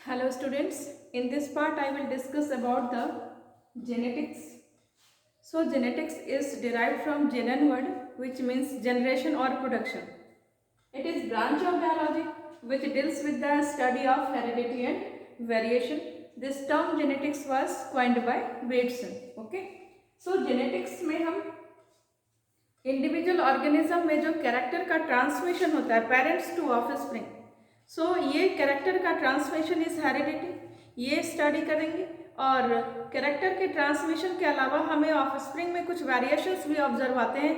Hello students, in this part I will discuss about the genetics. So genetics is derived from genen word which means generation or production. It is branch of biology which deals with the study of heredity and variation. This term genetics was coined by Bateson. Okay. So genetics में हम individual organism में जो character का transmission होता है parents to offspring, सो ये character का transmission is heredity, ये स्टडी करेंगे। और कैरेक्टर के ट्रांसमिशन के अलावा हमें ऑफस्प्रिंग में कुछ वेरिएशंस भी ऑब्जर्व आते हैं।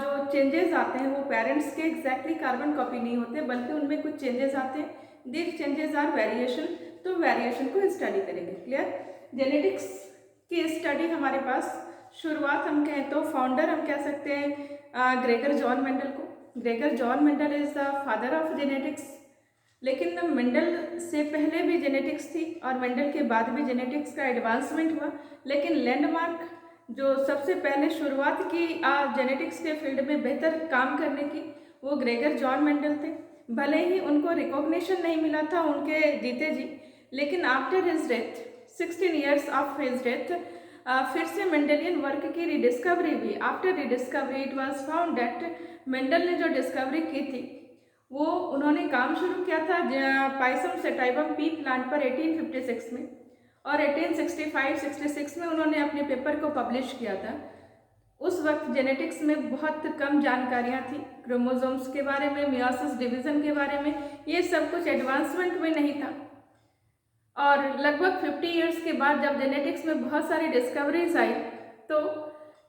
जो चेंजेस आते हैं वो पेरेंट्स के एग्जैक्टली कार्बन कॉपी नहीं होते बल्कि उनमें कुछ चेंजेस आते हैं। दिस चेंजेस आर वेरिएशन, तो वेरिएशन को स्टडी करेंगे। क्लियर? जेनेटिक्स की स्टडी हमारे पास शुरुआत हम कहें तो फाउंडर हम कह सकते हैं ग्रेगर जॉन मेंडल को। Gregor John Mendel is the father of genetics. लेकिन मेंडल से पहले भी जेनेटिक्स थी और मेंडल के बाद भी जेनेटिक्स का एडवांसमेंट हुआ, लेकिन लैंडमार्क जो सबसे पहले शुरुआत की जेनेटिक्स के फील्ड में बेहतर काम करने की वो ग्रेगर जॉन मेंडल थे। भले ही उनको रिकॉग्निशन नहीं मिला था उनके जीते जी, लेकिन after his death 16 years of his death फिर से मेंडेलियन वर्क की रिडिस्कवरी हुई। After rediscovery it was found that Mendel ने जो डिस्कवरी की थी वो उन्होंने काम शुरू किया था पाइसम सेटाइवम पी प्लांट पर 1856 में, और 1865-66 में उन्होंने अपने पेपर को पब्लिश किया था। उस वक्त जेनेटिक्स में बहुत कम जानकारियाँ थी, क्रोमोसोम्स के बारे में, मियोसिस डिवीज़न के बारे में, ये सब कुछ एडवांसमेंट में नहीं था। और लगभग 50 इयर्स के बाद जब जेनेटिक्स में बहुत सारी डिस्कवरीज आई तो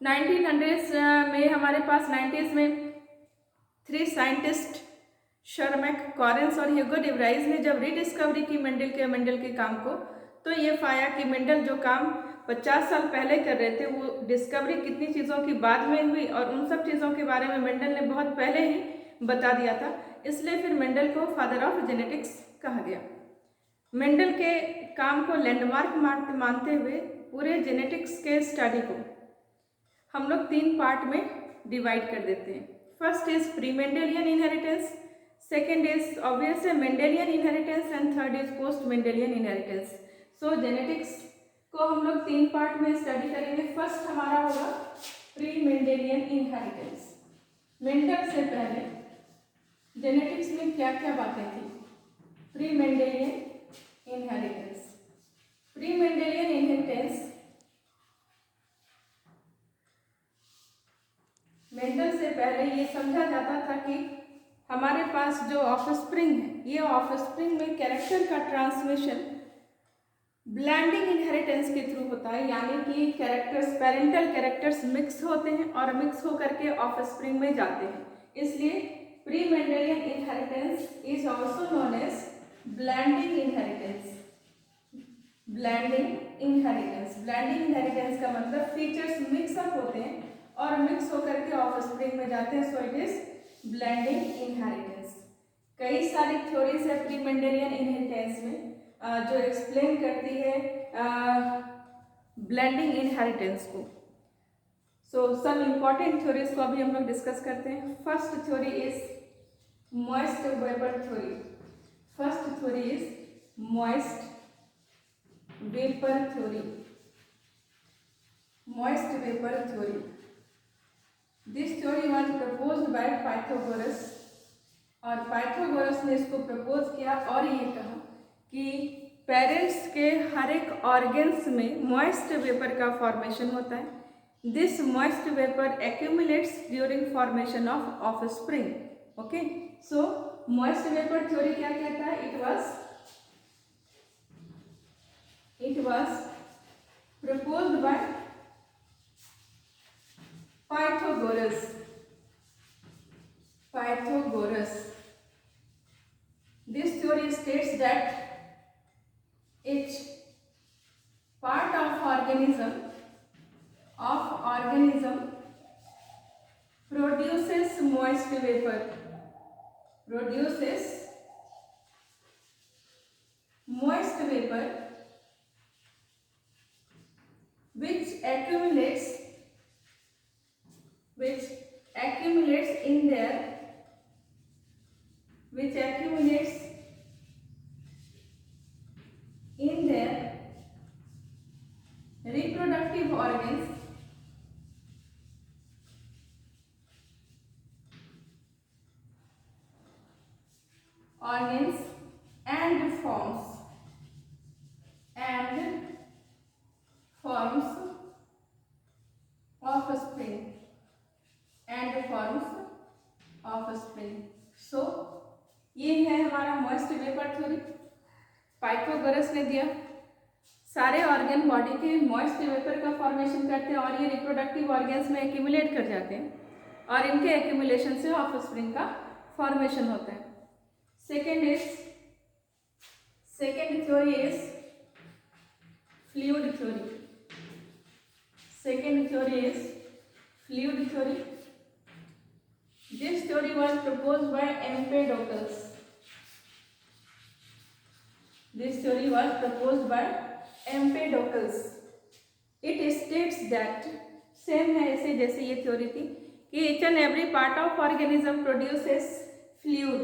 1900s में हमारे पास 90s में 3 साइंटिस्ट शर्मैक, कॉरेंस और ह्यूगो डिवराइज ने जब रीडिस्कवरी की मेंडल के काम को, तो ये पाया कि मेंडल जो काम 50 साल पहले कर रहे थे वो डिस्कवरी कितनी चीज़ों की बाद में हुई और उन सब चीज़ों के बारे में मेंडल ने बहुत पहले ही बता दिया था। इसलिए फिर मेंडल को फादर ऑफ जेनेटिक्स कहा गया। मेंडल के काम को लैंडमार्क मानते हुए पूरे जेनेटिक्स के स्टडी को हम लोग 3 पार्ट में डिवाइड कर देते हैं। First is pre Mendelian inheritance, second is obviously Mendelian inheritance and third is post Mendelian inheritance. So genetics को हम लोग 3 पार्ट में स्टडी करेंगे। फर्स्ट हमारा होगा प्री मेंडेलियन इनहेरिटेंस। मेंडल से पहले जेनेटिक्स में क्या क्या बातें थी? Pre Mendelian inheritance. Pre Mendelian inheritance Mendel से पहले ये समझा जाता था कि हमारे पास जो ऑफस्प्रिंग है, ये ऑफस्प्रिंग में कैरेक्टर का ट्रांसमिशन ब्लेंडिंग इनहेरिटेंस के थ्रू होता है, यानी कि कैरेक्टर्स, पेरेंटल कैरेक्टर्स मिक्स होते हैं और मिक्स होकर के ऑफस्प्रिंग में जाते हैं। इसलिए pre Mendelian inheritance is also known as blending inheritance. Blending inheritance, blending inheritance का मतलब फीचर्स मिक्स अप होते हैं और मिक्स होकर के ऑफस्प्रिंग में जाते हैं। So it is blending inheritance. कई सारी थ्योरीज है प्री मेंडेलियन इनहेरिटेंस में जो एक्सप्लेन करती है ब्लेंडिंग इनहेरिटेंस को। सो सम इम्पॉर्टेंट थ्योरीज को अभी हम लोग डिस्कस करते हैं। First theory is moist vapour theory. First theory is moist vapour theory. Moist vapour theory, this theory was proposed by Pythagoras, और पाइथागोरस ने इसको प्रपोज किया और ये कहा कि पेरेंट्स के हर एक ऑर्गन्स में मॉइस्ट वेपर का फॉर्मेशन होता है। This moist vapour accumulates during formation of offspring. Okay, so moist vapour theory क्या कहता है? it was proposed by Pythagoras. This theory states that each part of organism produces moist vapor, which accumulates in organs and forms offspring सो ये है हमारा moist vapour theory. Pythagoras ने दिया सारे organ body के मॉइस्ट वेपर का formation करते हैं और ये रिप्रोडक्टिव ऑर्गन्स में एक्यूमुलेट कर जाते हैं और इनके एक्यूमुलेशन से ऑफस्प्रिंग का फॉर्मेशन होता है। Second theory is fluid theory. Second theory is fluid theory. This theory was proposed by Empedocles. It states that same है ऐसे जैसे ये थ्योरी थी कि each and every part of organism produces fluid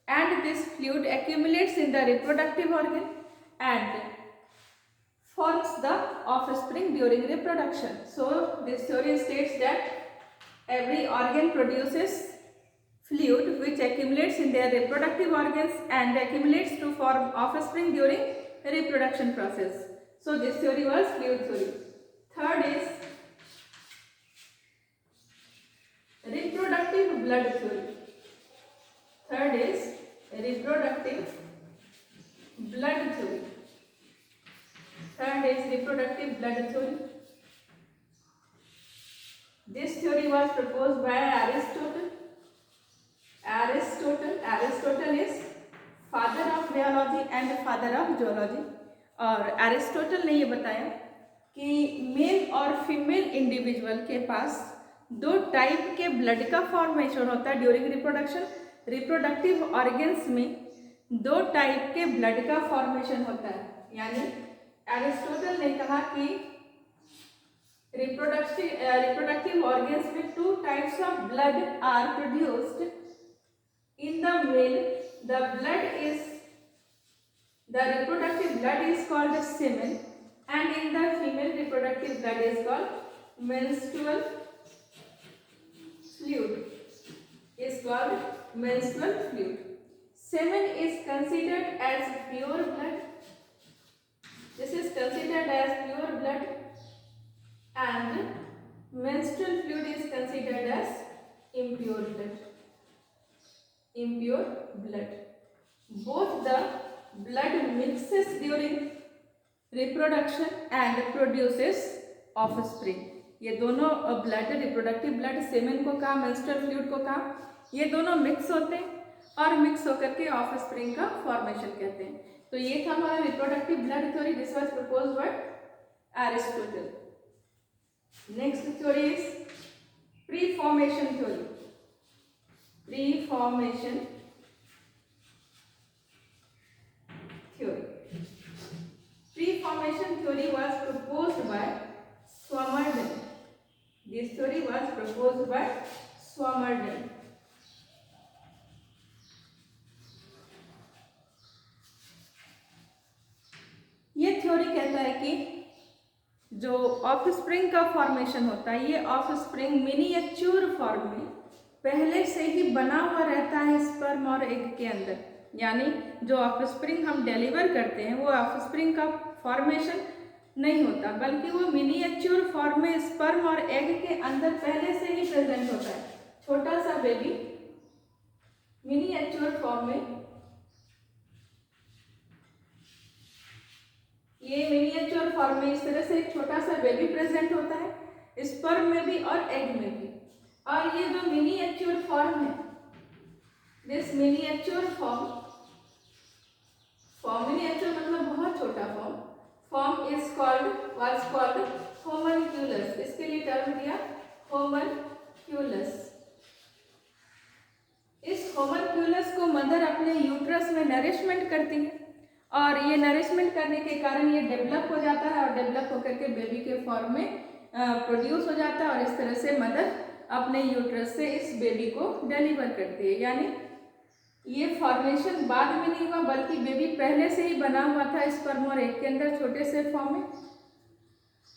and this fluid accumulates in the reproductive organ and forms the offspring during reproduction. So this theory states that every organ produces fluid which accumulates in their reproductive organs and accumulates to form offspring during reproduction process. So this theory was fluid theory. Third is reproductive blood theory. This theory was proposed by Aristotle. Aristotle is father of biology and father of zoology. और Aristotle ने ये बताया कि mail और female individual के पास दो type के blood का फॉर्मेशन होता है ड्यूरिंग रिप्रोडक्शन। रिप्रोडक्टिव ऑर्गन्स में दो टाइप के ब्लड का फॉर्मेशन होता है, यानी एरिस्टोटल ने कहा कि रिप्रोडक्टिव ऑर्गन्स में two types of blood are produced. In the male the reproductive blood is called semen and in the female reproductive blood is called menstrual fluid. Semen is considered as pure blood. This is considered as pure blood and menstrual fluid is considered as impure blood. Both the blood mixes during reproduction and produces offspring. ये दोनों blood, reproductive blood, semen को कहा, menstrual fluid को कहा, ये दोनों mix होते हैं और मिक्स होकर के ऑफस्प्रिंग का फॉर्मेशन कहते हैं। तो ये था हमारा reproductive blood theory. This was proposed by Aristotle. Next theory is preformation theory. Preformation theory was proposed by Swammerdam. This theory was proposed by Swammerdam. ये थ्योरी कहता है कि जो ऑफस्प्रिंग का फॉर्मेशन होता है, ये ऑफस्प्रिंग मिनिएचर फॉर्म में पहले से ही बना हुआ रहता है स्पर्म और एग के अंदर। यानी जो ऑफस्प्रिंग हम डिलीवर करते हैं वो ऑफस्प्रिंग का फॉर्मेशन नहीं होता, बल्कि वो मिनिएचर फॉर्म में स्पर्म और एग के अंदर पहले से ही प्रेजेंट होता है। छोटा सा बेबी मिनिएचर फॉर्म में, ये मिनिएचर फॉर्म में इस तरह से एक छोटा सा बेबी प्रेजेंट होता है, स्पर्म में भी और एग में भी। और ये जो मिनिएचर फॉर्म है, दिस मिनिएचर फॉर्म मिनिएचर मतलब बहुत छोटा फॉर्म was called homunculus। इसके लिए टर्म दिया होमनक्यूलस। इस होमनक्यूलस को मदर अपने यूट्रस में नरिशमेंट करती है और ये नरिशमेंट करने के कारण ये डेवलप हो जाता है और डेवलप होकर के बेबी के फॉर्म में प्रोड्यूस हो जाता है और इस तरह से मदर अपने यूट्रस से इस बेबी को डिलीवर करती है। यानी ये फॉर्मेशन बाद में नहीं हुआ, बल्कि बेबी पहले से ही बना हुआ था स्पर्म और एग के अंदर छोटे से फॉर्म में।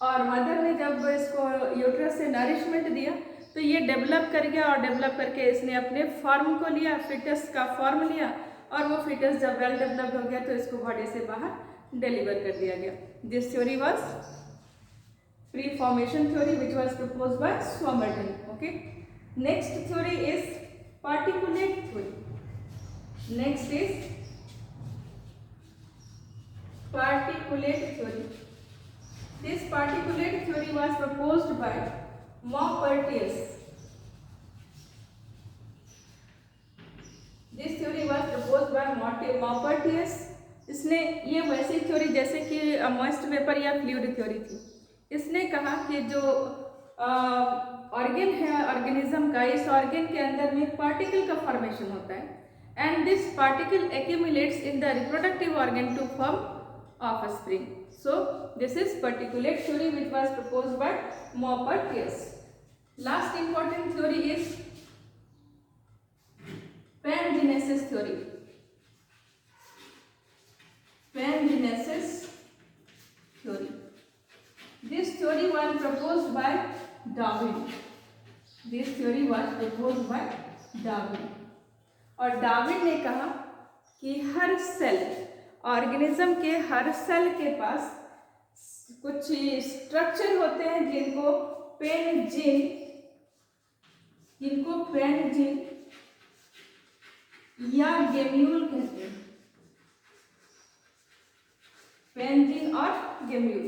और मदर ने जब इसको यूट्रस से नरिशमेंट दिया तो ये डेवलप कर गया और डेवलप करके इसने अपने फॉर्म को लिया, फिटस का फॉर्म लिया, और वो फिटस जब वेल डेवलप्ड हो गया तो इसको बॉडी से बाहर डिलीवर कर दिया गया। This theory was preformation theory which was proposed by Swammerdam. Okay, next theory is particulate theory. Next is particulate theory. This particulate theory was proposed by Maupertuis. This theory was proposed by Maupertuis. इसने ये वैसी theory जैसे कि moist vapour या fluid theory थी। इसने कहा कि जो ऑर्गन है ऑर्गेनिज्म का, इस ऑर्गन के अंदर में पार्टिकल का फॉर्मेशन होता है and this particle accumulates in the reproductive organ to form offspring. So this is particulate theory which was proposed by Maupertuis. Last important theory is pangenesis theory. Pangenesis theory. This theory was proposed by Darwin. This theory was proposed by Darwin. और Darwin ने कहा कि हर cell, organism के हर cell के पास कुछ structure होते हैं जिनको पेनजीन या गेम्यूल कहते हैं। पेनजीन और गेम्यूल,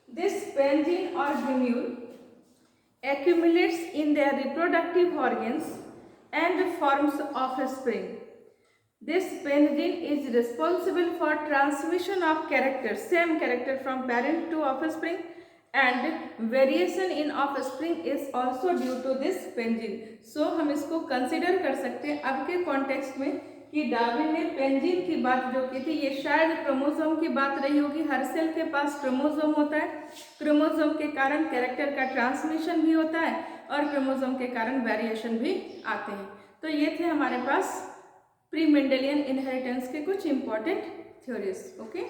दिस पेनजीन और gemmule accumulates in their reproductive organs and forms offspring. This penetrine is responsible for transmission of character, same character from parent to offspring, and variation in offspring is also due to this penetrine. So हम इसको consider कर सकते हैं अब के context में कि Darwin ने पेंजिन की बात जो की थी, ये शायद क्रोमोसोम की बात रही होगी। हर सेल के पास क्रोमोसोम होता है, क्रोमोसोम के कारण कैरेक्टर का ट्रांसमिशन भी होता है और क्रोमोसोम के कारण वेरिएशन भी आते हैं। तो ये थे हमारे पास प्री मेंडेलियन इनहेरिटेंस के कुछ इंपॉर्टेंट थ्योरीज। ओके।